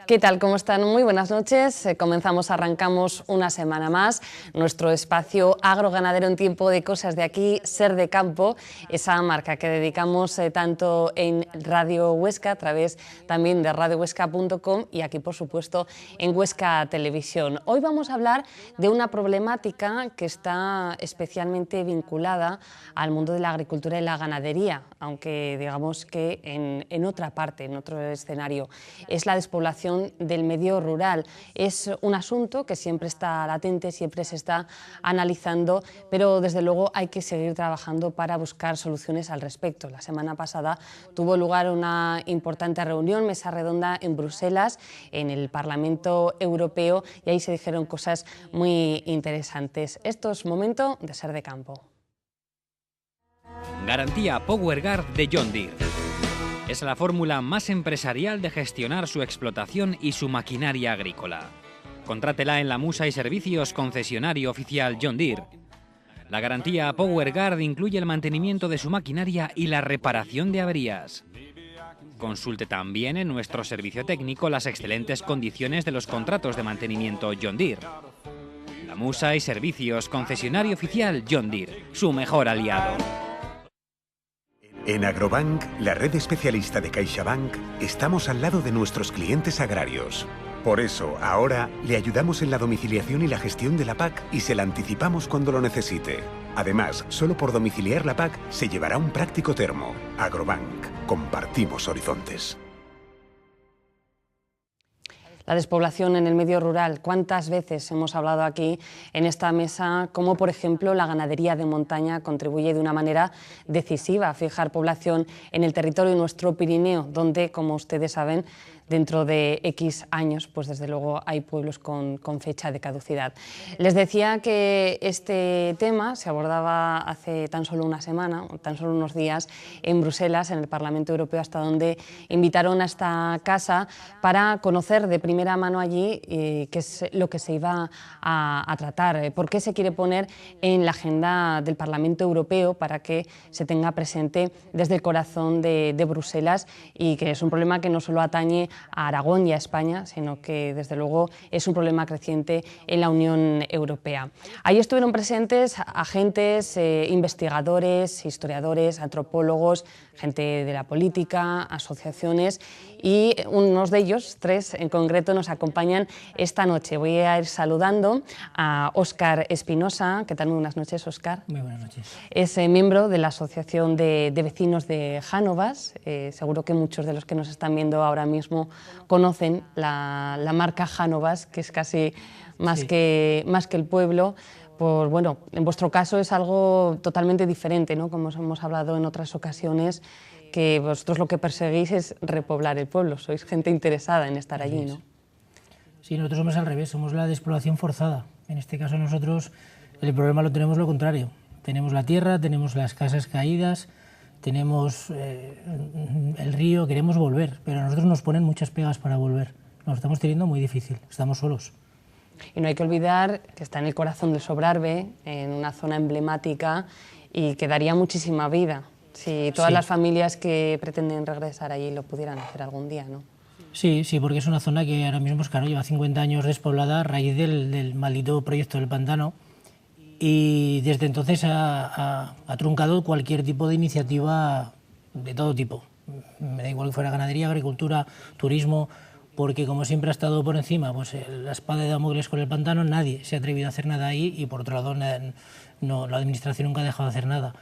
¿Qué tal? ¿Cómo están? Muy buenas noches. Arrancamos una semana más nuestro espacio agroganadero en tiempo de cosas de aquí, Ser de Campo, esa marca que dedicamos tanto en Radio Huesca, a través también de radiohuesca.com y aquí, por supuesto, en Huesca Televisión. Hoy vamos a hablar de una problemática que está especialmente vinculada al mundo de la agricultura y la ganadería, aunque digamos que en otra parte, en otro escenario. Es la despoblación del medio rural. Es un asunto que siempre está latente, siempre se está analizando, pero desde luego hay que seguir trabajando para buscar soluciones al respecto. La semana pasada tuvo lugar una importante reunión, mesa redonda en Bruselas, en el Parlamento Europeo, y ahí se dijeron cosas muy interesantes. Esto es momento de Ser de Campo. Garantía PowerGuard de John Deere. Es la fórmula más empresarial de gestionar su explotación y su maquinaria agrícola. Contrátela en la Musa y Servicios concesionario oficial John Deere. La garantía PowerGuard incluye el mantenimiento de su maquinaria y la reparación de averías. Consulte también en nuestro servicio técnico las excelentes condiciones de los contratos de mantenimiento John Deere. La Musa y Servicios concesionario oficial John Deere, su mejor aliado. En Agrobank, la red especialista de CaixaBank, estamos al lado de nuestros clientes agrarios. Por eso, ahora, le ayudamos en la domiciliación y la gestión de la PAC y se la anticipamos cuando lo necesite. Además, solo por domiciliar la PAC se llevará un práctico termo. Agrobank, compartimos horizontes. La despoblación en el medio rural. ¿Cuántas veces hemos hablado aquí en esta mesa cómo, por ejemplo, la ganadería de montaña contribuye de una manera decisiva a fijar población en el territorio de nuestro Pirineo, donde, como ustedes saben, dentro de X años, pues desde luego hay pueblos con fecha de caducidad. Les decía que este tema se abordaba hace tan solo una semana, tan solo unos días, en Bruselas, en el Parlamento Europeo, hasta donde invitaron a esta casa para conocer de primera mano allí qué es lo que se iba a tratar, por qué se quiere poner en la agenda del Parlamento Europeo para que se tenga presente desde el corazón de Bruselas, y que es un problema que no solo atañe a Aragón y a España, sino que desde luego es un problema creciente en la Unión Europea. Ahí estuvieron presentes agentes, investigadores, historiadores, antropólogos, gente de la política, asociaciones, y unos de ellos, tres en concreto, nos acompañan esta noche. Voy a ir saludando a Óscar Espinosa. ¿Qué tal? Muy buenas noches, Óscar. Muy buenas noches. Es miembro de la Asociación de Vecinos de Jánovas. Seguro que muchos de los que nos están viendo ahora mismo conocen la marca Jánovas, que es casi más, sí, que el pueblo. Pues bueno, en vuestro caso es algo totalmente diferente, ¿no? Como hemos hablado en otras ocasiones, que vosotros lo que perseguís es repoblar el pueblo, sois gente interesada en estar allí, ¿no? Sí, nosotros somos al revés, somos la despoblación forzada. En este caso nosotros el problema lo tenemos lo contrario. Tenemos la tierra, tenemos las casas caídas, tenemos el río, queremos volver, pero a nosotros nos ponen muchas pegas para volver. Nos estamos teniendo muy difícil, estamos solos. Y no hay que olvidar que está en el corazón del Sobrarbe, en una zona emblemática, y que daría muchísima vida si todas las familias que pretenden regresar allí lo pudieran hacer algún día, ¿no? Sí, porque es una zona que ahora mismo, claro, lleva 50 años despoblada a raíz del maldito proyecto del pantano, y desde entonces ha truncado cualquier tipo de iniciativa de todo tipo. Me da igual que fuera ganadería, agricultura, turismo, porque como siempre ha estado por encima pues la espada de Damocles con el pantano, nadie se ha atrevido a hacer nada ahí, y por otro lado la administración nunca ha dejado de hacer nada.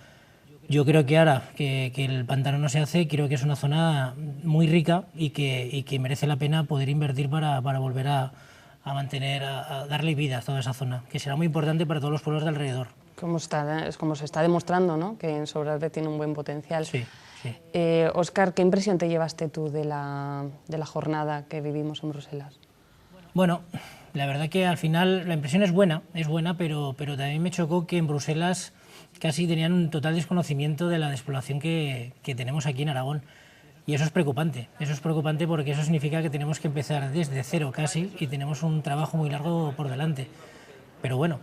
Yo creo que ahora que el pantano no se hace, creo que es una zona muy rica y que merece la pena poder invertir para volver a mantener, a darle vida a toda esa zona, que será muy importante para todos los pueblos de alrededor. Es como se está demostrando, ¿no? Que en Sobrarbe tiene un buen potencial. Sí. Óscar, ¿qué impresión te llevaste tú de la jornada que vivimos en Bruselas? Bueno, la verdad que al final la impresión es buena, pero también me chocó que en Bruselas casi tenían un total desconocimiento de la despoblación que tenemos aquí en Aragón. Y eso es preocupante porque eso significa que tenemos que empezar desde cero casi, y tenemos un trabajo muy largo por delante. Pero bueno,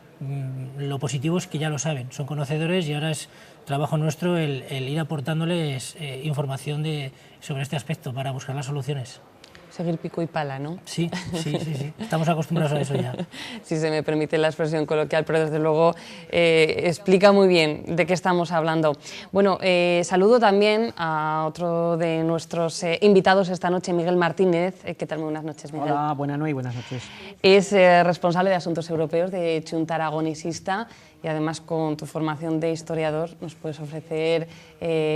lo positivo es que ya lo saben, son conocedores, y ahora es trabajo nuestro el ir aportándoles información sobre este aspecto para buscar las soluciones. seguir pico y pala, ¿no? Sí, estamos acostumbrados a eso ya. Si se me permite la expresión coloquial, pero desde luego explica muy bien de qué estamos hablando. Bueno, saludo también a otro de nuestros invitados esta noche, Miguel Martínez. ¿Qué tal? Muy buenas noches, Miguel. Hola, buenas noches y buenas noches. Es responsable de Asuntos Europeos de Chunta Aragonisista y además con tu formación de historiador nos puedes ofrecer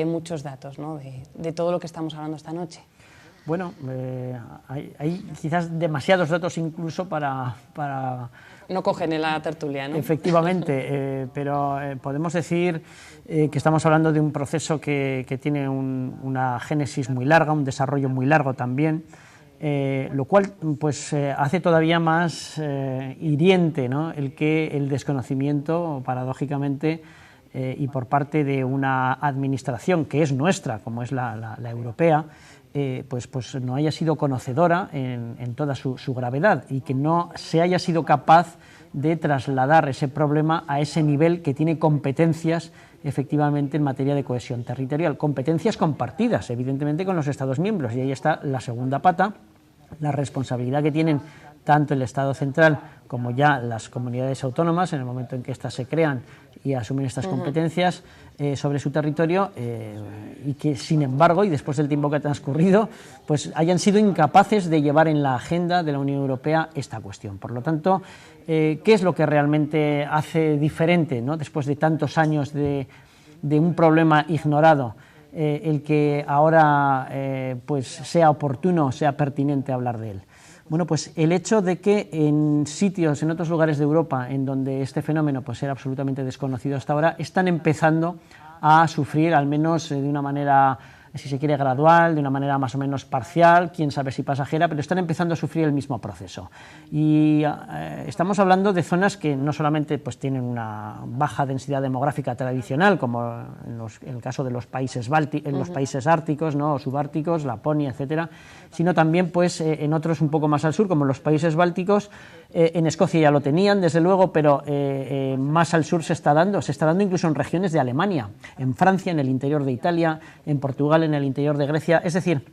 muchos datos, ¿no?, de todo lo que estamos hablando esta noche. Bueno, hay quizás demasiados datos incluso para... No cogen en la tertulia, ¿no? Efectivamente, pero podemos decir que estamos hablando de un proceso que tiene una génesis muy larga, un desarrollo muy largo también, lo cual pues hace todavía más hiriente, ¿no?, el desconocimiento, paradójicamente, y por parte de una administración que es nuestra, como es la europea, pues no haya sido conocedora en toda su gravedad y que no se haya sido capaz de trasladar ese problema a ese nivel que tiene competencias efectivamente en materia de cohesión territorial, competencias compartidas evidentemente con los Estados miembros, y ahí está la segunda pata, la responsabilidad que tienen tanto el Estado central como ya las comunidades autónomas en el momento en que éstas se crean y asumen estas competencias sobre su territorio, y que sin embargo, y después del tiempo que ha transcurrido, pues hayan sido incapaces de llevar en la agenda de la Unión Europea esta cuestión. Por lo tanto, ¿qué es lo que realmente hace diferente, ¿no?, después de tantos años de un problema ignorado, el que ahora pues sea oportuno, sea pertinente hablar de él? Bueno, pues el hecho de que en sitios, en otros lugares de Europa, en donde este fenómeno pues era absolutamente desconocido hasta ahora, están empezando a sufrir, al menos de una manera, si se quiere, gradual, de una manera más o menos parcial, quién sabe si pasajera, pero están empezando a sufrir el mismo proceso. Y estamos hablando de zonas que no solamente pues tienen una baja densidad demográfica tradicional, como en el caso de los países los países árticos, ¿no?, o subárticos, Laponia, etcétera, sino también pues en otros un poco más al sur, como los países bálticos. En Escocia ya lo tenían, desde luego, pero más al sur se está dando incluso en regiones de Alemania, en Francia, en el interior de Italia, en Portugal, en el interior de Grecia. Es decir,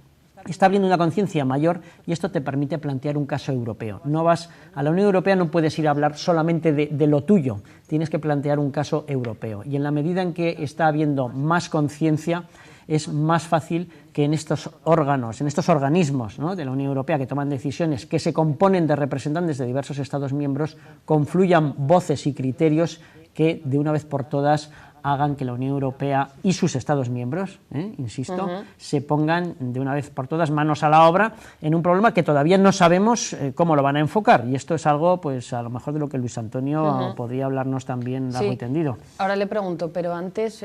está habiendo una conciencia mayor y esto te permite plantear un caso europeo. No vas a la Unión Europea, no puedes ir a hablar solamente de lo tuyo, tienes que plantear un caso europeo. Y en la medida en que está habiendo más conciencia, es más fácil que en estos órganos, en estos organismos, ¿no?, de la Unión Europea que toman decisiones, que se componen de representantes de diversos Estados miembros, confluyan voces y criterios que de una vez por todas hagan que la Unión Europea y sus Estados miembros, insisto, se pongan de una vez por todas manos a la obra en un problema que todavía no sabemos cómo lo van a enfocar, y esto es algo, pues a lo mejor de lo que Luis Antonio podría hablarnos también largo y tendido. Ahora le pregunto, pero antes,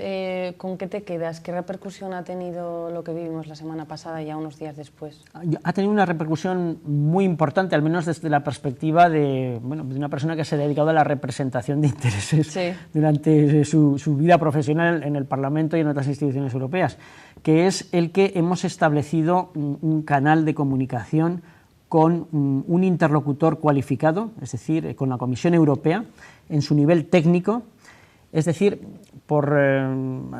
¿con qué te quedas? ¿Qué repercusión ha tenido lo que vivimos la semana pasada, ya unos días después? Ha tenido una repercusión muy importante, al menos desde la perspectiva de una persona que se ha dedicado a la representación de intereses durante su vida profesional en el Parlamento y en otras instituciones europeas, que es el que hemos establecido un canal de comunicación con un interlocutor cualificado, es decir, con la Comisión Europea, en su nivel técnico, es decir, por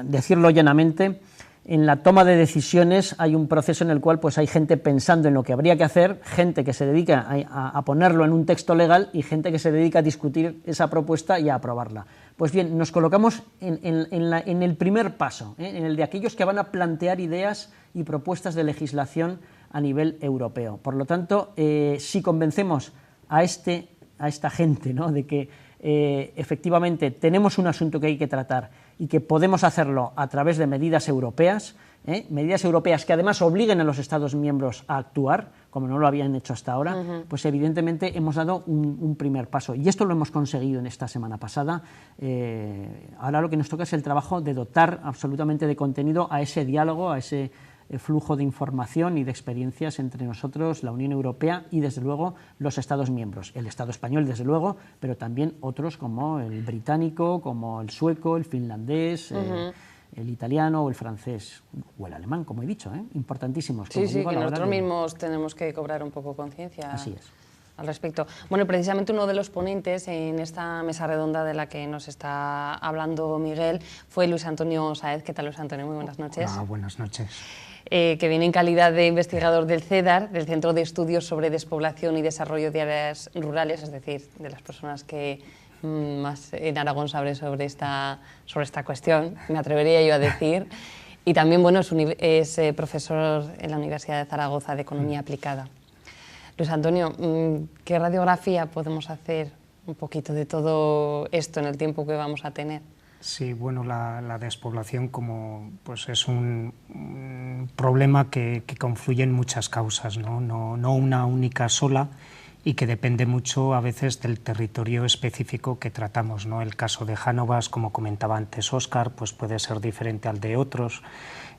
decirlo llanamente, en la toma de decisiones hay un proceso en el cual pues hay gente pensando en lo que habría que hacer, gente que se dedica a ponerlo en un texto legal y gente que se dedica a discutir esa propuesta y a aprobarla. Pues bien, nos colocamos en el primer paso, en el de aquellos que van a plantear ideas y propuestas de legislación a nivel europeo. Por lo tanto, si convencemos a esta gente, ¿no?, de que efectivamente tenemos un asunto que hay que tratar y que podemos hacerlo a través de medidas europeas que además obliguen a los Estados miembros a actuar, como no lo habían hecho hasta ahora, pues evidentemente hemos dado un primer paso. Y esto lo hemos conseguido en esta semana pasada. Ahora lo que nos toca es el trabajo de dotar absolutamente de contenido a ese diálogo, a ese flujo de información y de experiencias entre nosotros, la Unión Europea y, desde luego, los Estados miembros. El Estado español, desde luego, pero también otros como el británico, como el sueco, el finlandés, el italiano o el francés, o el alemán, como he dicho, importantísimos. Sí, que nosotros mismos tenemos que cobrar un poco conciencia. Así es. al respecto. Bueno, precisamente uno de los ponentes en esta mesa redonda de la que nos está hablando Miguel fue Luis Antonio Sáez. ¿Qué tal, Luis Antonio? Muy buenas noches. Hola, buenas noches. Que viene en calidad de investigador del CEDAR, del Centro de Estudios sobre Despoblación y Desarrollo de Áreas Rurales, es decir, de las personas que más en Aragón saben sobre esta cuestión, me atrevería yo a decir. Y también, bueno, es profesor en la Universidad de Zaragoza de Economía Aplicada. Luis Antonio, ¿qué radiografía podemos hacer un poquito de todo esto en el tiempo que vamos a tener? Sí, bueno, la despoblación pues es un problema que confluye en muchas causas, no una única sola, y que depende mucho a veces del territorio específico que tratamos, ¿no? El caso de Jánovas, como comentaba antes Óscar, pues puede ser diferente al de otros.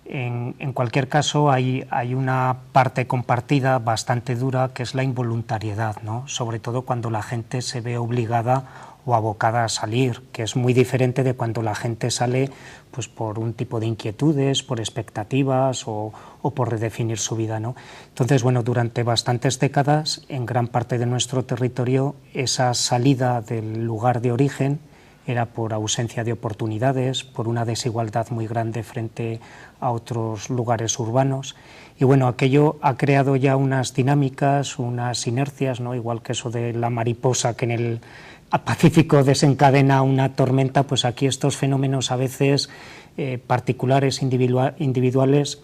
En cualquier caso, hay una parte compartida bastante dura, que es la involuntariedad, ¿no? Sobre todo cuando la gente se ve obligada o abocada a salir, que es muy diferente de cuando la gente sale pues por un tipo de inquietudes, por expectativas o por redefinir su vida, ¿no? Entonces, bueno, durante bastantes décadas, en gran parte de nuestro territorio, esa salida del lugar de origen era por ausencia de oportunidades, por una desigualdad muy grande frente a otros lugares urbanos. Y bueno, aquello ha creado ya unas dinámicas, unas inercias, ¿no? Igual que eso de la mariposa que en el Pacífico desencadena una tormenta, pues aquí estos fenómenos a veces particulares, individuales,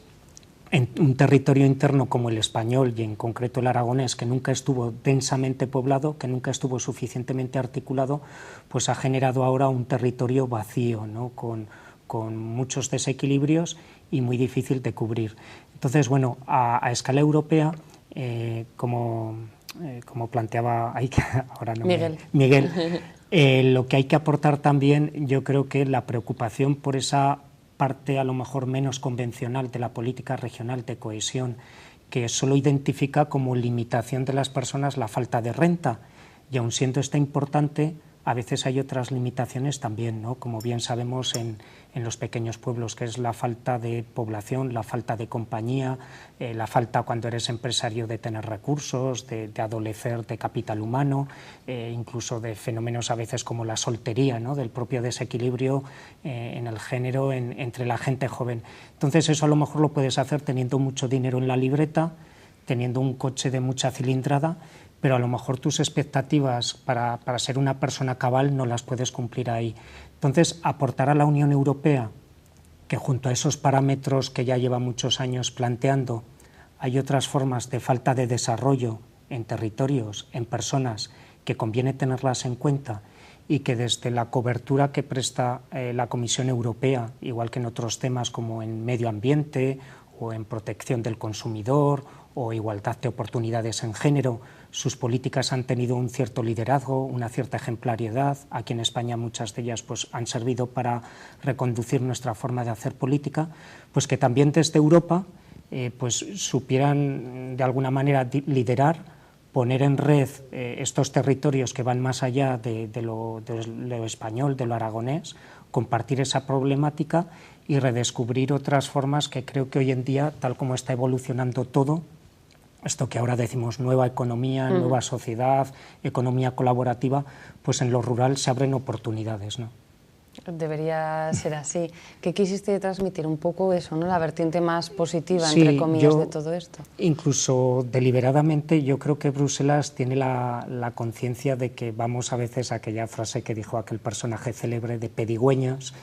en un territorio interno como el español y en concreto el aragonés, que nunca estuvo densamente poblado, que nunca estuvo suficientemente articulado, pues ha generado ahora un territorio vacío, ¿no? con muchos desequilibrios y muy difícil de cubrir. Entonces, bueno, a escala europea, como planteaba ahora no Miguel, lo que hay que aportar también, yo creo que la preocupación por esa parte a lo mejor menos convencional de la política regional de cohesión, que solo identifica como limitación de las personas la falta de renta, y aun siendo esta importante, a veces hay otras limitaciones también, ¿no? Como bien sabemos en los pequeños pueblos, que es la falta de población, la falta de compañía, la falta cuando eres empresario de tener recursos, de adolecer de capital humano, incluso de fenómenos a veces como la soltería, ¿no? Del propio desequilibrio en el género entre la gente joven. Entonces eso a lo mejor lo puedes hacer teniendo mucho dinero en la libreta, teniendo un coche de mucha cilindrada, pero a lo mejor tus expectativas para ser una persona cabal no las puedes cumplir ahí. Entonces, aportar a la Unión Europea, que junto a esos parámetros que ya lleva muchos años planteando, hay otras formas de falta de desarrollo en territorios, en personas, que conviene tenerlas en cuenta, y que desde la cobertura que presta la Comisión Europea, igual que en otros temas como en medio ambiente o en protección del consumidor o igualdad de oportunidades en género, sus políticas han tenido un cierto liderazgo, una cierta ejemplariedad. Aquí en España muchas de ellas pues, han servido para reconducir nuestra forma de hacer política, pues que también desde Europa pues supieran de alguna manera liderar, poner en red estos territorios que van más allá de lo español, de lo aragonés, compartir esa problemática y redescubrir otras formas que creo que hoy en día, tal como está evolucionando todo, esto que ahora decimos nueva economía, nueva sociedad, economía colaborativa, pues en lo rural se abren oportunidades, ¿no? Debería ser así. ¿Qué quisiste transmitir? Un poco eso, ¿no? La vertiente más positiva, entre comillas, de todo esto. Incluso deliberadamente yo creo que Bruselas tiene la conciencia de que vamos a veces a aquella frase que dijo aquel personaje célebre de pedigüeños,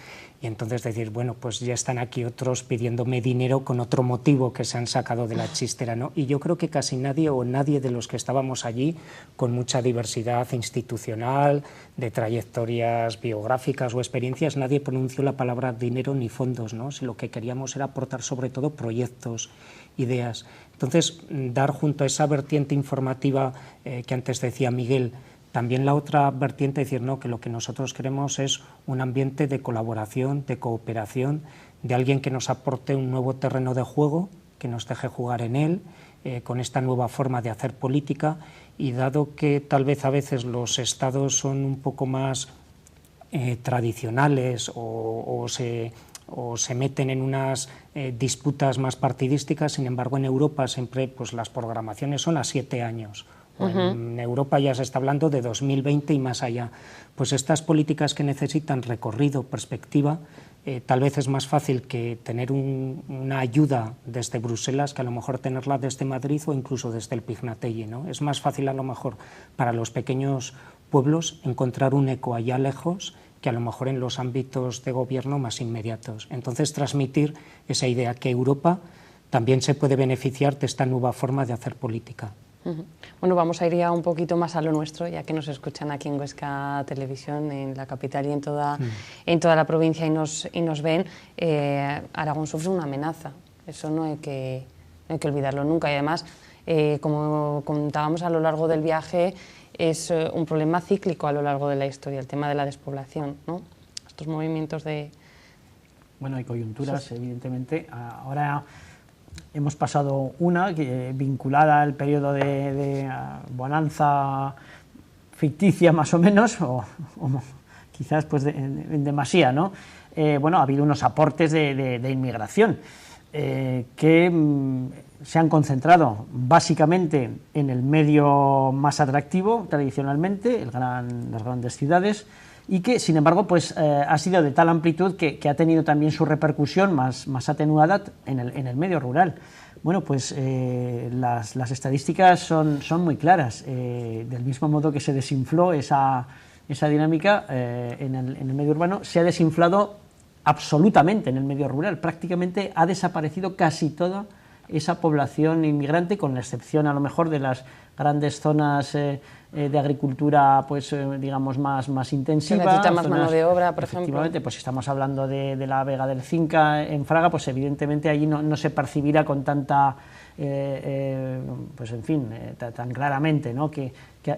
y entonces decir, bueno, pues ya están aquí otros pidiéndome dinero con otro motivo que se han sacado de la chistera, ¿no? Y yo creo que casi nadie o nadie de los que estábamos allí, con mucha diversidad institucional, de trayectorias biográficas o experiencias, nadie pronunció la palabra dinero ni fondos, ¿no? Si lo que queríamos era aportar sobre todo proyectos, ideas. Entonces, dar junto a esa vertiente informativa que antes decía Miguel, también la otra vertiente, decir, no, que lo que nosotros queremos es un ambiente de colaboración, de cooperación, de alguien que nos aporte un nuevo terreno de juego, que nos deje jugar en él, con esta nueva forma de hacer política, y dado que tal vez a veces los estados son un poco más tradicionales o se meten en unas disputas más partidísticas, sin embargo en Europa siempre pues, las programaciones son a 7 años, En Europa ya se está hablando de 2020 y más allá. Pues estas políticas que necesitan recorrido, perspectiva, tal vez es más fácil que tener una ayuda desde Bruselas que a lo mejor tenerla desde Madrid o incluso desde el Pignatelli, ¿no? Es más fácil a lo mejor para los pequeños pueblos encontrar un eco allá lejos que a lo mejor en los ámbitos de gobierno más inmediatos. Entonces, transmitir esa idea que Europa también se puede beneficiar de esta nueva forma de hacer política. Bueno, vamos a ir ya un poquito más a lo nuestro, ya que nos escuchan aquí en Huesca Televisión, en la capital y en toda la provincia y nos ven. Aragón sufre una amenaza, eso no hay que olvidarlo nunca. Y además, como comentábamos a lo largo del viaje, es un problema cíclico a lo largo de la historia, el tema de la despoblación, ¿no? Estos movimientos de... Bueno, hay coyunturas, evidentemente. Ahora hemos pasado una vinculada al periodo de bonanza ficticia, más o menos, o quizás pues en demasía, ¿no? Bueno, ha habido unos aportes de inmigración que se han concentrado básicamente en el medio más atractivo tradicionalmente, las grandes ciudades, y que, sin embargo, pues, ha sido de tal amplitud que ha tenido también su repercusión más atenuada en el medio rural. Bueno, pues las estadísticas son muy claras. Del mismo modo que se desinfló esa dinámica en el medio urbano, se ha desinflado absolutamente en el medio rural. Prácticamente ha desaparecido casi toda esa población inmigrante, con la excepción a lo mejor de las grandes zonas de agricultura, pues digamos más intensiva. Que necesita más mano de obra, por ejemplo. Efectivamente, pues si estamos hablando de la Vega del Cinca en Fraga, pues evidentemente allí no se percibirá con tanta, pues en fin, tan claramente, ¿no?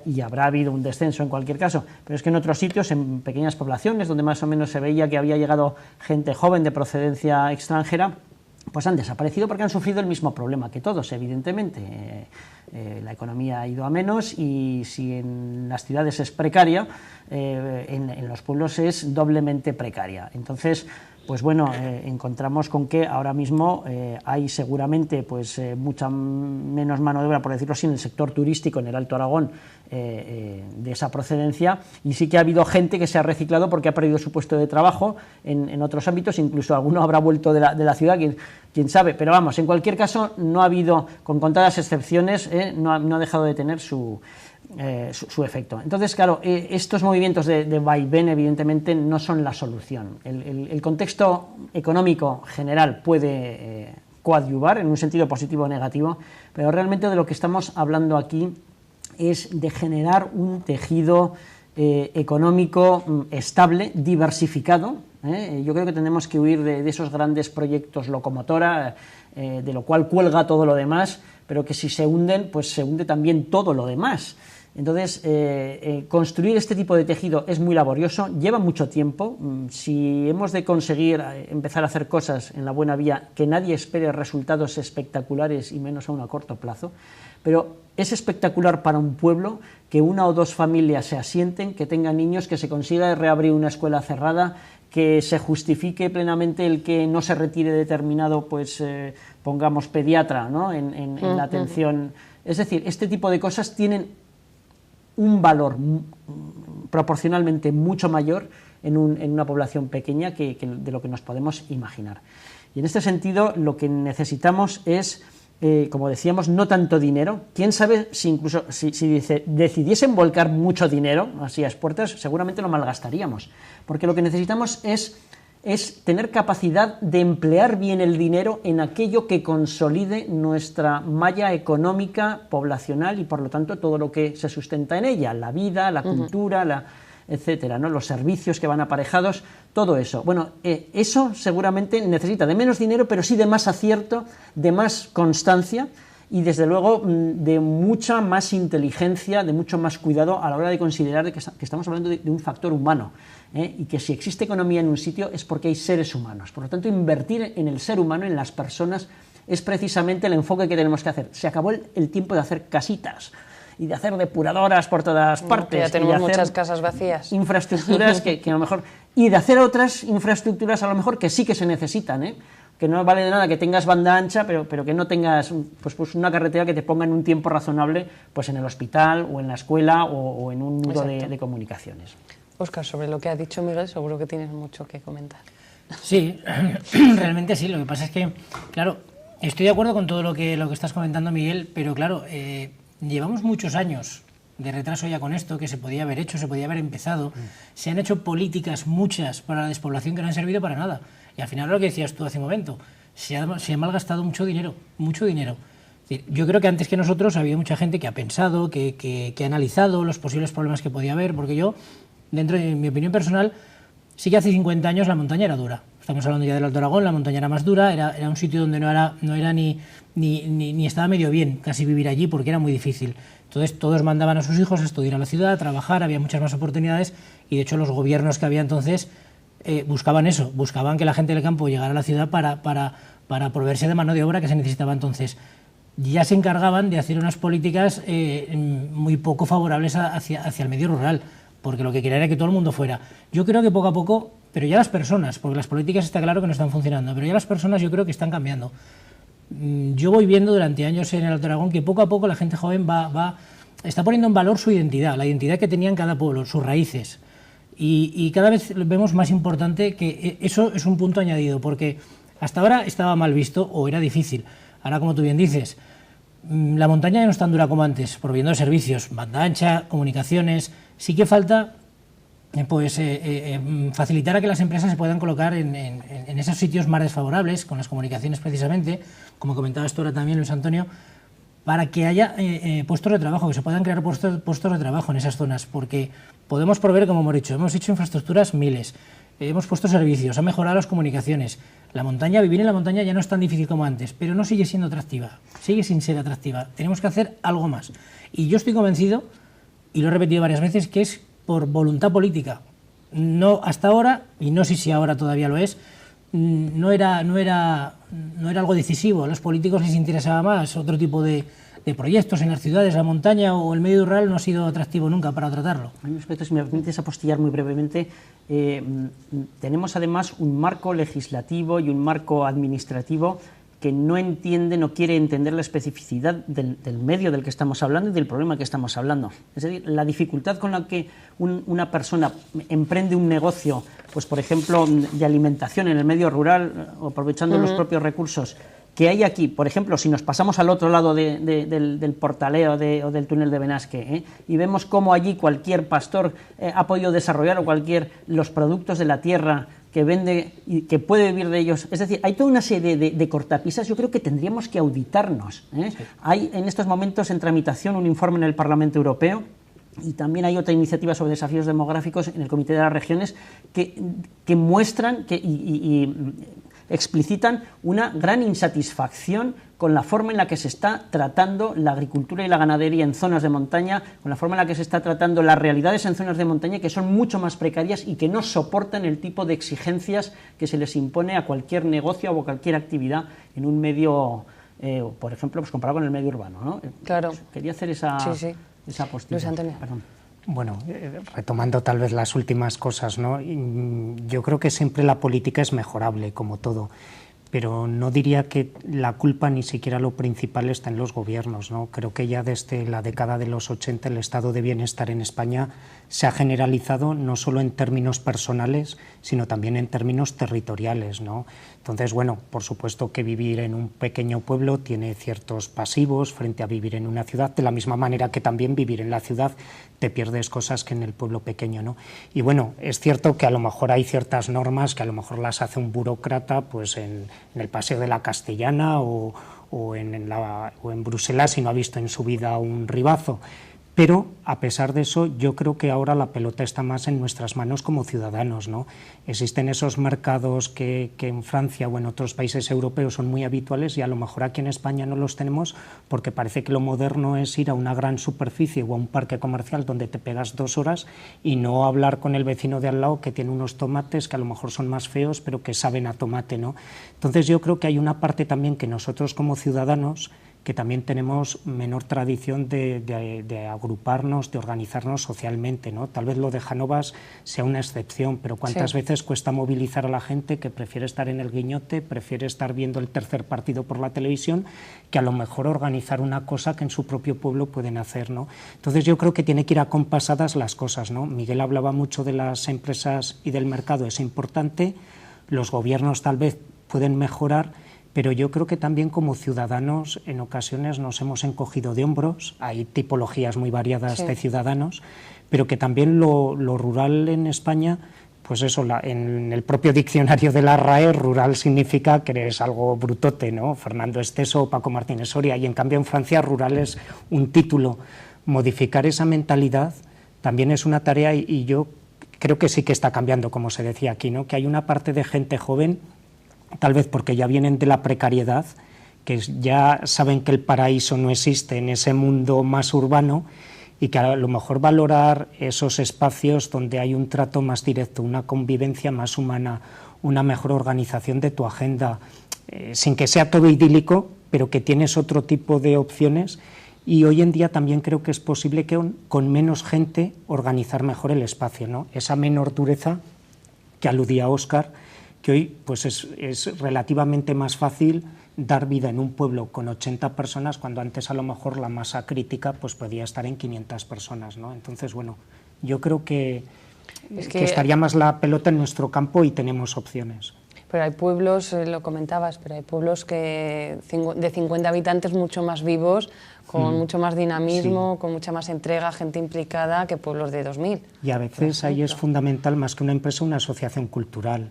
Y habrá habido un descenso en cualquier caso, pero es que en otros sitios, en pequeñas poblaciones, donde más o menos se veía que había llegado gente joven de procedencia extranjera, pues han desaparecido porque han sufrido el mismo problema que todos, evidentemente. La economía ha ido a menos, y si en las ciudades es precaria, en los pueblos es doblemente precaria. Entonces, pues bueno, encontramos con que ahora mismo hay seguramente pues mucha menos mano de obra, por decirlo así, en el sector turístico, en el Alto Aragón, de esa procedencia, y sí que ha habido gente que se ha reciclado porque ha perdido su puesto de trabajo en otros ámbitos, incluso alguno habrá vuelto de la ciudad, quién sabe, pero vamos, en cualquier caso no ha habido, con contadas excepciones, no ha dejado de tener su efecto. Entonces, claro, estos movimientos de vaivén evidentemente no son la solución. El contexto económico general puede coadyuvar en un sentido positivo o negativo, pero realmente de lo que estamos hablando aquí es de generar un tejido económico estable, diversificado. Yo creo que tenemos que huir de esos grandes proyectos locomotora, de lo cual cuelga todo lo demás, pero que si se hunden, pues se hunde también todo lo demás. Entonces, construir este tipo de tejido es muy laborioso, lleva mucho tiempo. Si hemos de conseguir empezar a hacer cosas en la buena vía, que nadie espere resultados espectaculares y menos aún a corto plazo, pero es espectacular para un pueblo que una o dos familias se asienten, que tengan niños, que se consiga reabrir una escuela cerrada, que se justifique plenamente el que no se retire determinado, pues pongamos pediatra, ¿no? en la atención. Es decir, este tipo de cosas tienen un valor proporcionalmente mucho mayor en una población pequeña que de lo que nos podemos imaginar. Y en este sentido lo que necesitamos es, como decíamos, no tanto dinero. Quién sabe si incluso si decidiesen volcar mucho dinero así a expuertas, seguramente lo malgastaríamos, porque lo que necesitamos es tener capacidad de emplear bien el dinero en aquello que consolide nuestra malla económica, poblacional, y por lo tanto todo lo que se sustenta en ella, la vida, la cultura, etcétera, ¿no? Los servicios que van aparejados, todo eso. Bueno, eso seguramente necesita de menos dinero, pero sí de más acierto, de más constancia, y desde luego de mucha más inteligencia, de mucho más cuidado a la hora de considerar que estamos hablando de un factor humano, y que si existe economía en un sitio es porque hay seres humanos. Por lo tanto, invertir en el ser humano, en las personas, es precisamente el enfoque que tenemos que hacer. Se acabó el tiempo de hacer casitas y de hacer depuradoras por todas partes. Ya tenemos muchas casas vacías. Infraestructuras que a lo mejor... Y de hacer otras infraestructuras a lo mejor que sí que se necesitan, que no vale de nada que tengas banda ancha, pero que no tengas pues una carretera que te ponga en un tiempo razonable pues en el hospital o en la escuela o en un nudo de comunicaciones. Óscar, sobre lo que ha dicho Miguel, seguro que tienes mucho que comentar. Sí, realmente sí. Lo que pasa es que, claro, estoy de acuerdo con todo lo que estás comentando, Miguel, pero claro, llevamos muchos años de retraso ya con esto, que se podía haber hecho, se podía haber empezado. Se han hecho políticas, muchas, para la despoblación que no han servido para nada. Y al final, lo que decías tú hace un momento, se ha malgastado mucho dinero, mucho dinero. Es decir, yo creo que antes que nosotros ha habido mucha gente que ha pensado, que ha analizado los posibles problemas que podía haber, porque yo, dentro de mi opinión personal, sí que hace 50 años la montaña era dura. Estamos hablando ya del Alto Aragón, la montaña era más dura, era un sitio donde no era ni estaba medio bien casi vivir allí, porque era muy difícil. Entonces todos mandaban a sus hijos a estudiar a la ciudad, a trabajar, había muchas más oportunidades, y de hecho los gobiernos que había entonces buscaban eso, buscaban que la gente del campo llegara a la ciudad para proveerse de mano de obra que se necesitaba entonces. Ya se encargaban de hacer unas políticas muy poco favorables hacia el medio rural, porque lo que quería era que todo el mundo fuera. Yo creo que poco a poco, pero ya las personas, porque las políticas está claro que no están funcionando, pero ya las personas yo creo que están cambiando. Yo voy viendo durante años en el Alto Aragón que poco a poco la gente joven está poniendo en valor su identidad, la identidad que tenía en cada pueblo, sus raíces. Y cada vez vemos más importante que eso es un punto añadido, porque hasta ahora estaba mal visto o era difícil. Ahora, como tú bien dices, la montaña ya no es tan dura como antes, proveyendo de servicios, banda ancha, comunicaciones. Sí que falta facilitar a que las empresas se puedan colocar en esos sitios más desfavorables, con las comunicaciones precisamente, como comentabas tú ahora también, Luis Antonio, para que haya puestos de trabajo, que se puedan crear puestos de trabajo en esas zonas, porque podemos proveer, como hemos dicho, hemos hecho infraestructuras miles, hemos puesto servicios, ha mejorado las comunicaciones. La montaña, vivir en la montaña ya no es tan difícil como antes, pero no sigue siendo atractiva, sigue sin ser atractiva. Tenemos que hacer algo más. Y yo estoy convencido, y lo he repetido varias veces, que es por voluntad política. No hasta ahora, y no sé si ahora todavía lo es, no era algo decisivo. A los políticos les interesaba más otro tipo de proyectos en las ciudades, la montaña o el medio rural no ha sido atractivo nunca para tratarlo. A mí respecto, si me permites apostillar muy brevemente, tenemos además un marco legislativo y un marco administrativo que no entiende, no quiere entender la especificidad del medio del que estamos hablando y del problema que estamos hablando. Es decir, la dificultad con la que una persona emprende un negocio, pues por ejemplo, de alimentación en el medio rural, aprovechando los propios recursos que hay aquí, por ejemplo, si nos pasamos al otro lado del Portaleo o del túnel de Benasque, y vemos cómo allí cualquier pastor ha podido desarrollar los productos de la tierra que vende y que puede vivir de ellos. Es decir, hay toda una serie de cortapisas. Yo creo que tendríamos que auditarnos. Sí. Hay en estos momentos en tramitación un informe en el Parlamento Europeo y también hay otra iniciativa sobre desafíos demográficos en el Comité de las Regiones que muestran y explicitan una gran insatisfacción con la forma en la que se está tratando la agricultura y la ganadería en zonas de montaña, con la forma en la que se está tratando las realidades en zonas de montaña que son mucho más precarias y que no soportan el tipo de exigencias que se les impone a cualquier negocio o cualquier actividad en un medio, por ejemplo, pues comparado con el medio urbano, ¿no? Claro. Quería hacer esa postilla. Luis Antonio. Perdón. Bueno, retomando tal vez las últimas cosas, ¿no? Yo creo que siempre la política es mejorable, como todo, pero no diría que la culpa ni siquiera lo principal está en los gobiernos, ¿no? Creo que ya desde la década de los 80 el estado de bienestar en España se ha generalizado no solo en términos personales, sino también en términos territoriales, ¿no? Entonces, bueno, por supuesto que vivir en un pequeño pueblo tiene ciertos pasivos frente a vivir en una ciudad, de la misma manera que también vivir en la ciudad te pierdes cosas que en el pueblo pequeño, ¿no? Y bueno, es cierto que a lo mejor hay ciertas normas que a lo mejor las hace un burócrata pues en el Paseo de la Castellana o en Bruselas y no ha visto en su vida un ribazo. Pero, a pesar de eso, yo creo que ahora la pelota está más en nuestras manos como ciudadanos, ¿no? Existen esos mercados que en Francia o en otros países europeos son muy habituales y a lo mejor aquí en España no los tenemos porque parece que lo moderno es ir a una gran superficie o a un parque comercial donde te pegas 2 horas y no hablar con el vecino de al lado que tiene unos tomates que a lo mejor son más feos pero que saben a tomate, ¿no? Entonces yo creo que hay una parte también que nosotros como ciudadanos que también tenemos menor tradición de agruparnos, de organizarnos socialmente, ¿no? Tal vez lo de Jánovas sea una excepción, pero ¿cuántas veces cuesta movilizar a la gente que prefiere estar en el guiñote, prefiere estar viendo el tercer partido por la televisión, que a lo mejor organizar una cosa que en su propio pueblo pueden hacer, ¿no? Entonces yo creo que tiene que ir acompasadas las cosas, ¿no? Miguel hablaba mucho de las empresas y del mercado, es importante, los gobiernos tal vez pueden mejorar, pero yo creo que también como ciudadanos en ocasiones nos hemos encogido de hombros, hay tipologías muy variadas de ciudadanos, pero que también lo rural en España, pues eso, en el propio diccionario de la RAE, rural significa que eres algo brutote, ¿no? Fernando Esteso o Paco Martínez Soria, y en cambio en Francia rural es un título. Modificar esa mentalidad también es una tarea y yo creo que sí que está cambiando, como se decía aquí, ¿no? Que hay una parte de gente joven, tal vez porque ya vienen de la precariedad, que ya saben que el paraíso no existe en ese mundo más urbano y que a lo mejor valorar esos espacios donde hay un trato más directo, una convivencia más humana, una mejor organización de tu agenda, sin que sea todo idílico, pero que tienes otro tipo de opciones. Y hoy en día también creo que es posible que con menos gente organizar mejor el espacio, ¿no? Esa menor dureza que aludía Óscar, que hoy pues es relativamente más fácil dar vida en un pueblo con 80 personas cuando antes a lo mejor la masa crítica pues podía estar en 500 personas, ¿no? Entonces, bueno, yo creo que estaría más la pelota en nuestro campo y tenemos opciones. Pero hay pueblos, lo comentabas, pero hay pueblos que de 50 habitantes mucho más vivos, con mucho más dinamismo, con mucha más entrega, gente implicada, que pueblos de 2000. Y a veces ahí es fundamental, más que una empresa, una asociación cultural,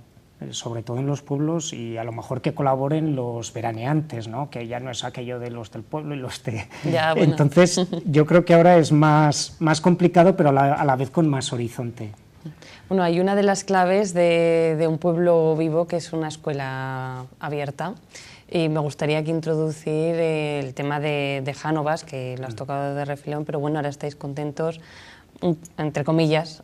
sobre todo en los pueblos, y a lo mejor que colaboren los veraneantes, ¿no? Que ya no es aquello de los del pueblo y los de... Ya, bueno. Entonces yo creo que ahora es más complicado, pero a la vez con más horizonte. Bueno, hay una de las claves de un pueblo vivo que es una escuela abierta, y me gustaría aquí introducir el tema de Jánovas, que lo has tocado de refilón, pero bueno, ahora estáis contentos, entre comillas,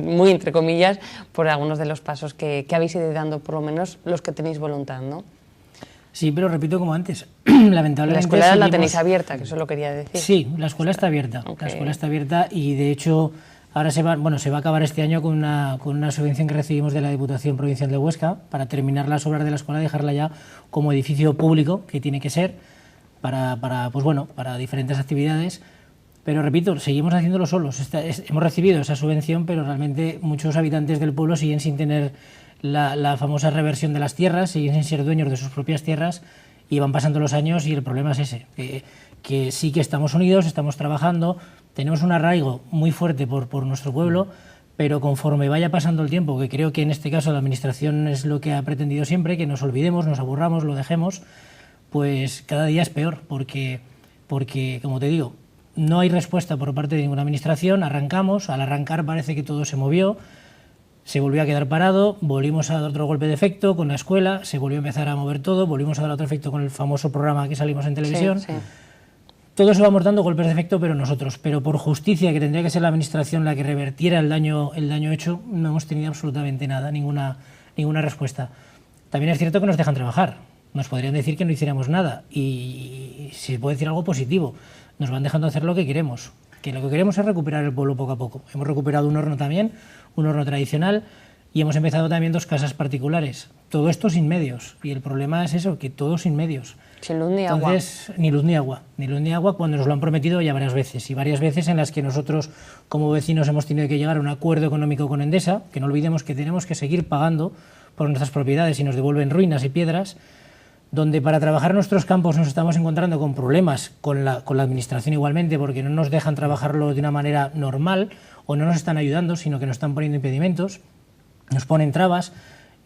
muy entre comillas, por algunos de los pasos que habéis ido dando, por lo menos los que tenéis voluntad, ¿no? Sí, pero repito como antes, lamentablemente... La escuela la tenéis abierta, que eso lo quería decir. Sí, la escuela está abierta, la escuela está abierta, y de hecho ahora se va a acabar este año con una subvención que recibimos de la Diputación Provincial de Huesca para terminar las obras de la escuela y dejarla ya como edificio público, que tiene que ser, para diferentes actividades. Pero repito, seguimos haciéndolo solos. Hemos recibido esa subvención, pero realmente muchos habitantes del pueblo siguen sin tener la famosa reversión de las tierras, siguen sin ser dueños de sus propias tierras, y van pasando los años y el problema es ese, que sí que estamos unidos, estamos trabajando, tenemos un arraigo muy fuerte por nuestro pueblo, pero conforme vaya pasando el tiempo, que creo que en este caso la Administración es lo que ha pretendido siempre, que nos olvidemos, nos aburramos, lo dejemos, pues cada día es peor, porque como te digo, no hay respuesta por parte de ninguna Administración, arrancamos, al arrancar parece que todo se movió, se volvió a quedar parado, volvimos a dar otro golpe de efecto con la escuela, se volvió a empezar a mover todo, volvimos a dar otro efecto con el famoso programa que salimos en televisión. Sí. Todo se vamos dando golpes de efecto, pero por justicia, que tendría que ser la Administración la que revertiera el daño hecho, no hemos tenido absolutamente nada, ninguna respuesta. También es cierto que nos dejan trabajar, nos podrían decir que no hiciéramos nada, y si puede decir algo positivo, nos van dejando hacer lo que queremos, que lo que queremos es recuperar el pueblo poco a poco. Hemos recuperado un horno también, un horno tradicional, y hemos empezado también 2 casas particulares. Todo esto sin medios, y el problema es eso, que todo sin medios. Sin luz ni agua. Entonces, ni luz ni agua, cuando nos lo han prometido ya varias veces, y varias veces en las que nosotros como vecinos hemos tenido que llegar a un acuerdo económico con Endesa, que no olvidemos que tenemos que seguir pagando por nuestras propiedades y nos devuelven ruinas y piedras, donde para trabajar en nuestros campos nos estamos encontrando con problemas con la Administración igualmente, porque no nos dejan trabajarlo de una manera normal, o no nos están ayudando, sino que nos están poniendo impedimentos, nos ponen trabas,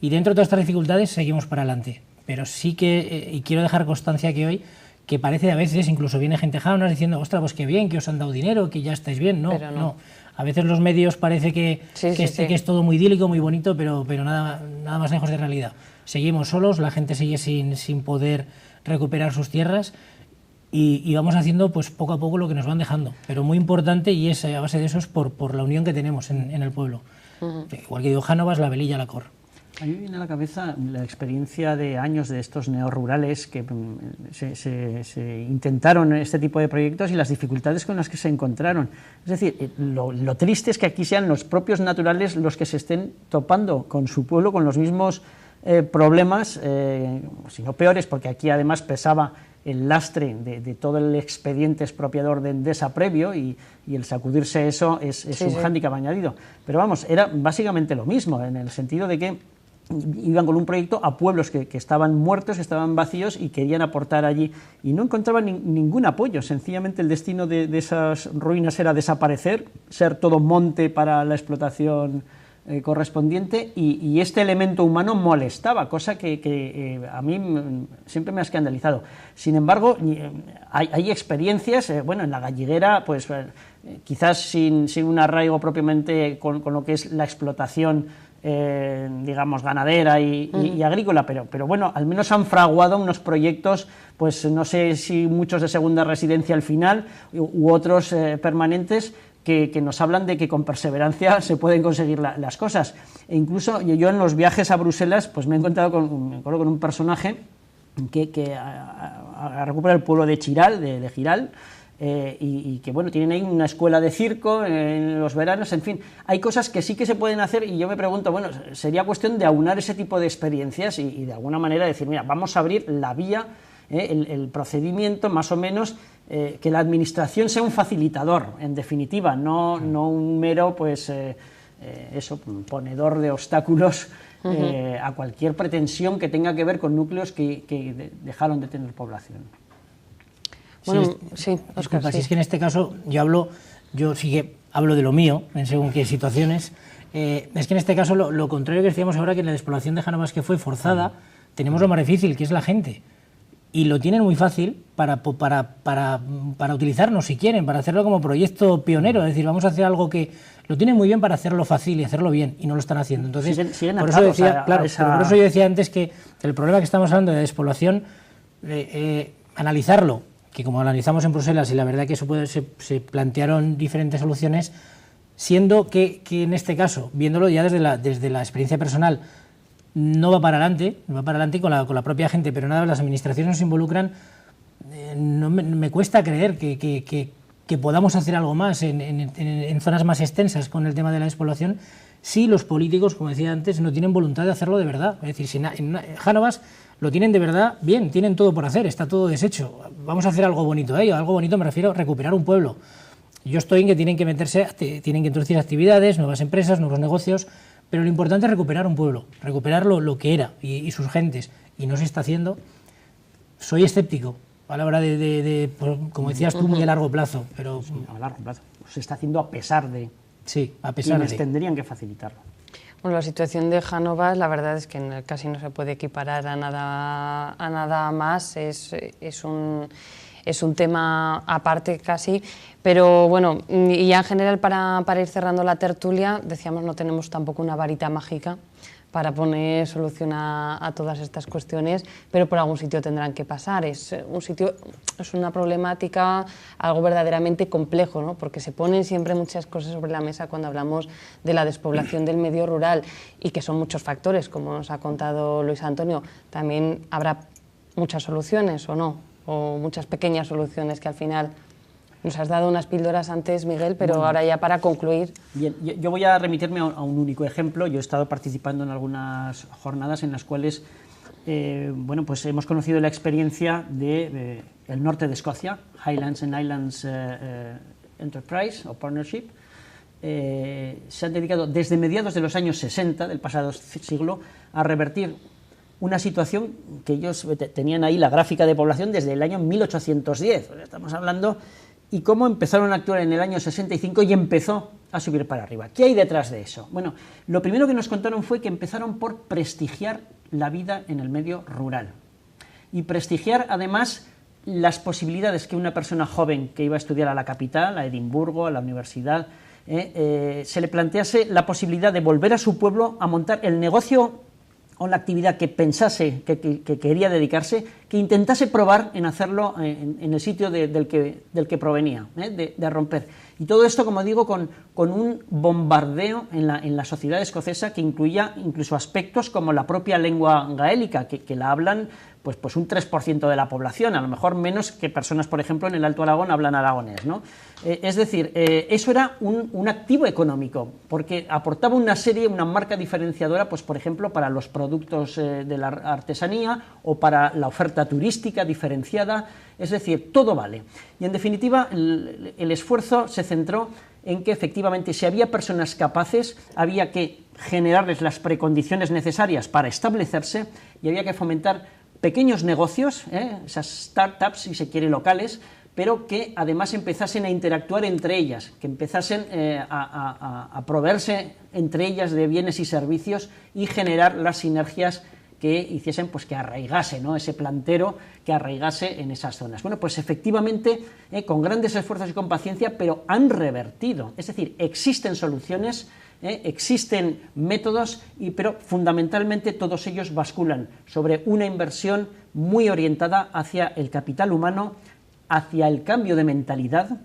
y dentro de todas estas dificultades seguimos para adelante. Pero sí que, y quiero dejar constancia que hoy, que parece a veces, incluso viene gente Jánovas diciendo, ostras, pues qué bien, que os han dado dinero, que ya estáis bien. No. A veces los medios parece que es todo muy idílico, muy bonito, pero nada más lejos de realidad. Seguimos solos, la gente sigue sin poder recuperar sus tierras, y vamos haciendo pues poco a poco lo que nos van dejando. Pero muy importante, y a base de eso es por la unión que tenemos en el pueblo. Igual que digo Jánovas, la Velilla, la Cor. A mí me viene a la cabeza la experiencia de años de estos neorurales que se intentaron este tipo de proyectos y las dificultades con las que se encontraron. Es decir, lo triste es que aquí sean los propios naturales los que se estén topando con su pueblo, con los mismos problemas, si no peores, porque aquí además pesaba el lastre de todo el expediente expropiador de Endesa previo y el sacudirse eso es un hándicap añadido. Pero vamos, era básicamente lo mismo, en el sentido de que iban con un proyecto a pueblos que estaban muertos, que estaban vacíos y querían aportar allí y no encontraban ningún apoyo. Sencillamente el destino de esas ruinas era desaparecer, ser todo monte para la explotación correspondiente y este elemento humano molestaba, cosa que a mí siempre me ha escandalizado. Sin embargo, hay experiencias, bueno, en la Galliguera, pues quizás sin un arraigo propiamente con lo que es la explotación digamos ganadera y agrícola, pero bueno, al menos han fraguado unos proyectos, pues no sé si muchos de segunda residencia al final u otros permanentes que nos hablan de que con perseverancia se pueden conseguir las cosas. E incluso yo en los viajes a Bruselas pues me he encontrado con un personaje que ha recuperado el pueblo de Chiral, de Giral, y que bueno, tienen ahí una escuela de circo en los veranos, en fin, hay cosas que sí que se pueden hacer y yo me pregunto, bueno, sería cuestión de aunar ese tipo de experiencias y de alguna manera decir, mira, vamos a abrir la vía, el procedimiento más o menos, que la administración sea un facilitador, en definitiva, no un mero, pues, ponedor de obstáculos a cualquier pretensión que tenga que ver con núcleos que dejaron de tener población. Bueno, sí, Óscar, si es que en este caso yo sí que hablo de lo mío, en según qué situaciones. Es que en este caso lo contrario que decíamos ahora, que en la despoblación de Jánovas, que fue forzada, tenemos lo más difícil, que es la gente. Y lo tienen muy fácil para utilizarnos, si quieren, para hacerlo como proyecto pionero. Es decir, vamos a hacer algo que lo tienen muy bien para hacerlo fácil y hacerlo bien, y no lo están haciendo. Entonces, por eso decía, claro, por eso yo decía antes que el problema que estamos hablando de despoblación, analizarlo, que como analizamos en Bruselas, y la verdad que eso se plantearon diferentes soluciones, siendo que en este caso, viéndolo ya desde la experiencia personal, no va para adelante con la propia gente, pero nada, las administraciones nos involucran. No me cuesta creer que podamos hacer algo más en zonas más extensas con el tema de la despoblación, si los políticos, como decía antes, no tienen voluntad de hacerlo de verdad. Es decir, si en Jánovas lo tienen de verdad, bien, tienen todo por hacer, está todo deshecho, vamos a hacer algo bonito. Algo bonito me refiero a recuperar un pueblo. Yo estoy en que tienen que introducir actividades, nuevas empresas, nuevos negocios, pero lo importante es recuperar un pueblo, recuperar lo que era y sus gentes, y no se está haciendo. Soy escéptico a la hora pues, como decías tú, muy a largo plazo. Pero sí, a largo plazo. Se está haciendo a pesar de... Sí, a pesar quienes tendrían que facilitarlo. Bueno, la situación de Jánovas, la verdad es que casi no se puede equiparar a nada más, es un tema aparte casi, pero bueno, y ya en general para ir cerrando la tertulia, decíamos, no tenemos tampoco una varita mágica para poner solución a todas estas cuestiones, pero por algún sitio tendrán que pasar. Es una problemática, algo verdaderamente complejo, ¿no? Porque se ponen siempre muchas cosas sobre la mesa cuando hablamos de la despoblación del medio rural, y que son muchos factores, como nos ha contado Luis Antonio. También habrá muchas soluciones, ¿o no? O muchas pequeñas soluciones que al final... Nos has dado unas píldoras antes, Miguel, pero bueno, ahora ya para concluir... Bien, yo voy a remitirme a un único ejemplo. Yo he estado participando en algunas jornadas en las cuales bueno, pues hemos conocido la experiencia del norte de Escocia, Highlands and Islands Enterprise o Partnership. Se han dedicado desde mediados de los años 60 del pasado siglo a revertir una situación que ellos tenían ahí, la gráfica de población, desde el año 1810. Estamos hablando... Y cómo empezaron a actuar en el año 65 y empezó a subir para arriba. ¿Qué hay detrás de eso? Bueno, lo primero que nos contaron fue que empezaron por prestigiar la vida en el medio rural. Y prestigiar, además, las posibilidades que una persona joven que iba a estudiar a la capital, a Edimburgo, a la universidad, se le plantease la posibilidad de volver a su pueblo a montar el negocio o la actividad que pensase que quería dedicarse, que intentase probar en hacerlo en el sitio del que provenía, de romper. Y todo esto, como digo, con un bombardeo en la sociedad escocesa que incluía incluso aspectos como la propia lengua gaélica, que la hablan pues un 3% de la población, a lo mejor menos que personas, por ejemplo, en el Alto Aragón hablan aragonés, ¿no? Es decir, eso era un activo económico, porque aportaba una marca diferenciadora, pues por ejemplo, para los productos de la artesanía o para la oferta turística diferenciada, es decir, todo vale. Y en definitiva, el esfuerzo se centró en que efectivamente si había personas capaces, había que generarles las precondiciones necesarias para establecerse y había que fomentar pequeños negocios, esas startups, si se quiere, locales, pero que además empezasen a interactuar entre ellas, que empezasen a proveerse entre ellas de bienes y servicios y generar las sinergias que hiciesen, pues que arraigase, ¿no?, ese plantero, que arraigase en esas zonas. Bueno, pues efectivamente, con grandes esfuerzos y con paciencia, pero han revertido, es decir, existen soluciones, existen métodos, pero fundamentalmente todos ellos basculan sobre una inversión muy orientada hacia el capital humano, hacia el cambio de mentalidad,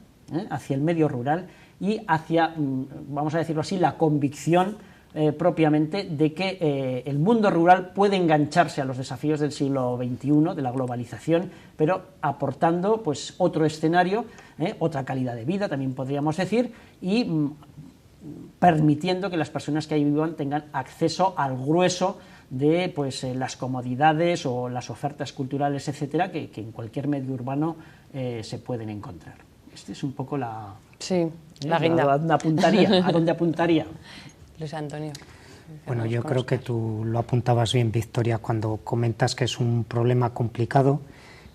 hacia el medio rural y hacia, vamos a decirlo así, la convicción propiamente de que el mundo rural puede engancharse a los desafíos del siglo XXI, de la globalización, pero aportando pues otro escenario, otra calidad de vida, también podríamos decir, y permitiendo que las personas que ahí vivan tengan acceso al grueso de pues, las comodidades o las ofertas culturales, etcétera, que en cualquier medio urbano se pueden encontrar. Esta es un poco la guinda. ¿A dónde apuntaría? Luis Antonio. Bueno, yo creo que tú lo apuntabas bien, Victoria, cuando comentas que es un problema complicado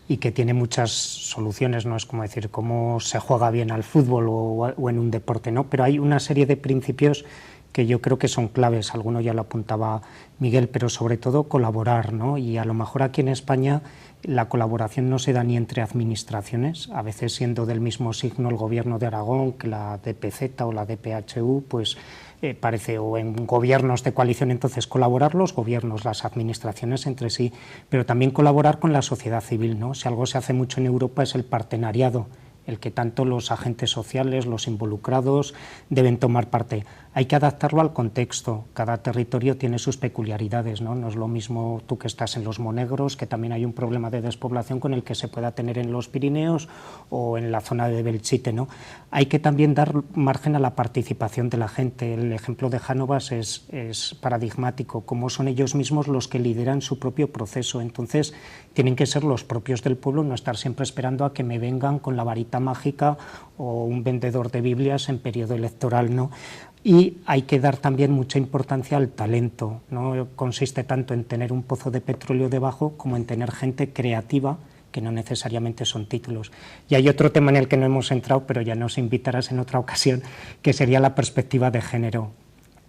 y que tiene muchas soluciones, no es como decir cómo se juega bien al fútbol o en un deporte, ¿no? Pero hay una serie de principios que yo creo que son claves, alguno ya lo apuntaba Miguel, pero sobre todo colaborar, ¿no? Y a lo mejor aquí en España la colaboración no se da ni entre administraciones, a veces siendo del mismo signo el Gobierno de Aragón que la DPZ o la DPHU, pues parece, o en gobiernos de coalición, entonces colaborar los gobiernos, las administraciones entre sí, pero también colaborar con la sociedad civil, ¿no? Si algo se hace mucho en Europa es el partenariado, el que tanto los agentes sociales, los involucrados deben tomar parte. Hay que adaptarlo al contexto, cada territorio tiene sus peculiaridades, ¿no? No es lo mismo tú que estás en los Monegros, que también hay un problema de despoblación con el que se pueda tener en los Pirineos o en la zona de Belchite, ¿no? Hay que también dar margen a la participación de la gente. El ejemplo de Jánovas es paradigmático, cómo son ellos mismos los que lideran su propio proceso. Entonces, tienen que ser los propios del pueblo, no estar siempre esperando a que me vengan con la varita mágica o un vendedor de Biblias en periodo electoral, ¿no? Y hay que dar también mucha importancia al talento, no consiste tanto en tener un pozo de petróleo debajo como en tener gente creativa, que no necesariamente son títulos. Y hay otro tema en el que no hemos entrado, pero ya nos invitarás en otra ocasión, que sería la perspectiva de género.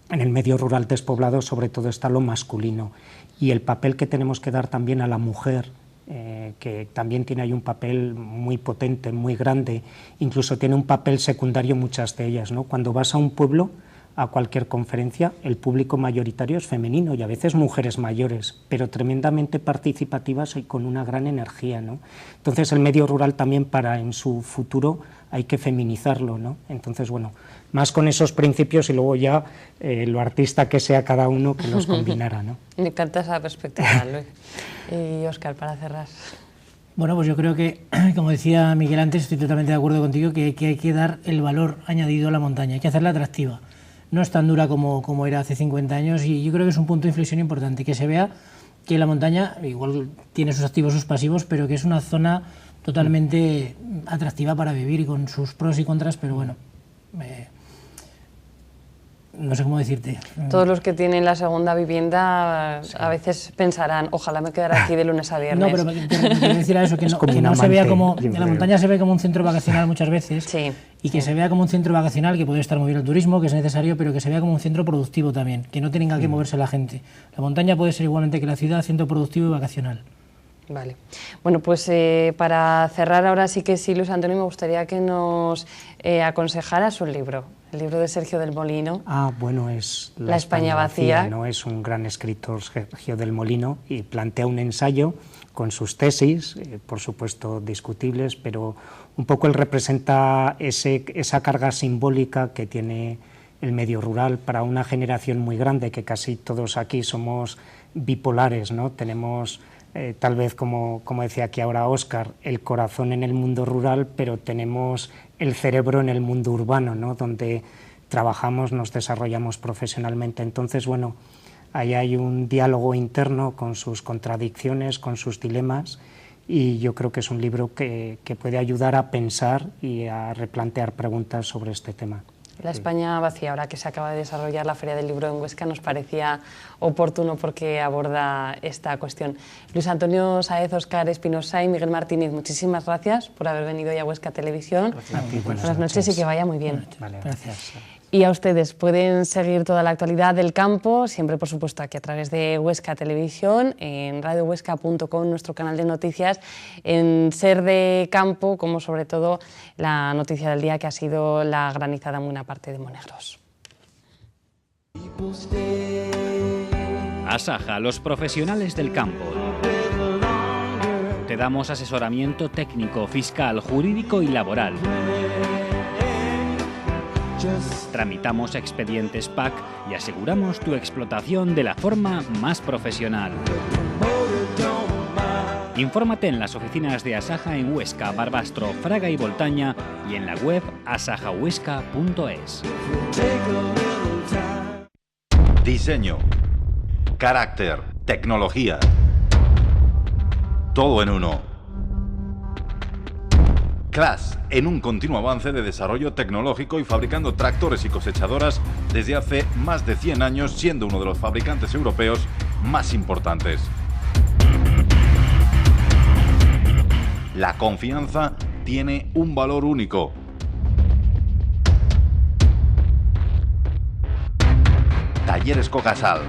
En el medio rural despoblado sobre todo está lo masculino y el papel que tenemos que dar también a la mujer, que también tiene ahí un papel muy potente, muy grande, incluso tiene un papel secundario muchas de ellas, ¿no? Cuando vas a un pueblo, a cualquier conferencia, el público mayoritario es femenino y a veces mujeres mayores, pero tremendamente participativas y con una gran energía, ¿no? Entonces el medio rural también en su futuro hay que feminizarlo, ¿no? Entonces, bueno, más con esos principios y luego ya lo artista que sea cada uno que los combinara, ¿no? Me encanta esa perspectiva, Luis. Y Óscar, para cerrar. Bueno, pues yo creo que, como decía Miguel antes, estoy totalmente de acuerdo contigo, que hay que dar el valor añadido a la montaña, hay que hacerla atractiva. No es tan dura como era hace 50 años y yo creo que es un punto de inflexión importante, que se vea que la montaña igual tiene sus activos, sus pasivos, pero que es una zona totalmente atractiva para vivir y con sus pros y contras, pero bueno, no sé cómo decirte. Todos los que tienen la segunda vivienda sí. A veces pensarán, ojalá me quedara aquí de lunes a viernes. No, pero quiero decir a eso, que no se vea como... En la montaña se ve como un centro vacacional muchas veces, sí, y que se vea como un centro vacacional, que puede estar muy bien el turismo, que es necesario, pero que se vea como un centro productivo también, que no tenga que moverse la gente. La montaña puede ser igualmente que la ciudad, centro productivo y vacacional. Vale. Bueno, pues para cerrar ahora sí que sí, Luis Antonio, me gustaría que nos aconsejara su libro, el libro de Sergio del Molino. Bueno, es La España vacía. ¿No? Es un gran escritor, Sergio del Molino, y plantea un ensayo con sus tesis, por supuesto discutibles, pero un poco él representa esa carga simbólica que tiene el medio rural para una generación muy grande, que casi todos aquí somos bipolares, ¿no? Tenemos, tal vez como decía aquí ahora Óscar, el corazón en el mundo rural, pero tenemos el cerebro en el mundo urbano, ¿no? Donde trabajamos, nos desarrollamos profesionalmente. Entonces, bueno, ahí hay un diálogo interno con sus contradicciones, con sus dilemas, y yo creo que es un libro que puede ayudar a pensar y a replantear preguntas sobre este tema. La España vacía, ahora que se acaba de desarrollar la Feria del Libro en Huesca, nos parecía oportuno porque aborda esta cuestión. Luis Antonio Sáez, Óscar Espinosa y Miguel Martínez, muchísimas gracias por haber venido hoy a Huesca Televisión. Buenas noches y que vaya muy bien. Vale, Gracias. Y a ustedes pueden seguir toda la actualidad del campo, siempre por supuesto aquí a través de Huesca Televisión, en radiohuesca.com, nuestro canal de noticias, en Ser de Campo, como sobre todo la noticia del día que ha sido la granizada en buena parte de Monegros. Asaja, los profesionales del campo. Te damos asesoramiento técnico, fiscal, jurídico y laboral. Tramitamos expedientes PAC y aseguramos tu explotación de la forma más profesional. Infórmate en las oficinas de Asaja en Huesca, Barbastro, Fraga y Boltaña y en la web asajahuesca.es. Diseño, carácter, tecnología. Todo en uno. CLAAS, en un continuo avance de desarrollo tecnológico y fabricando tractores y cosechadoras desde hace más de 100 años, siendo uno de los fabricantes europeos más importantes. La confianza tiene un valor único. Talleres Cocasal.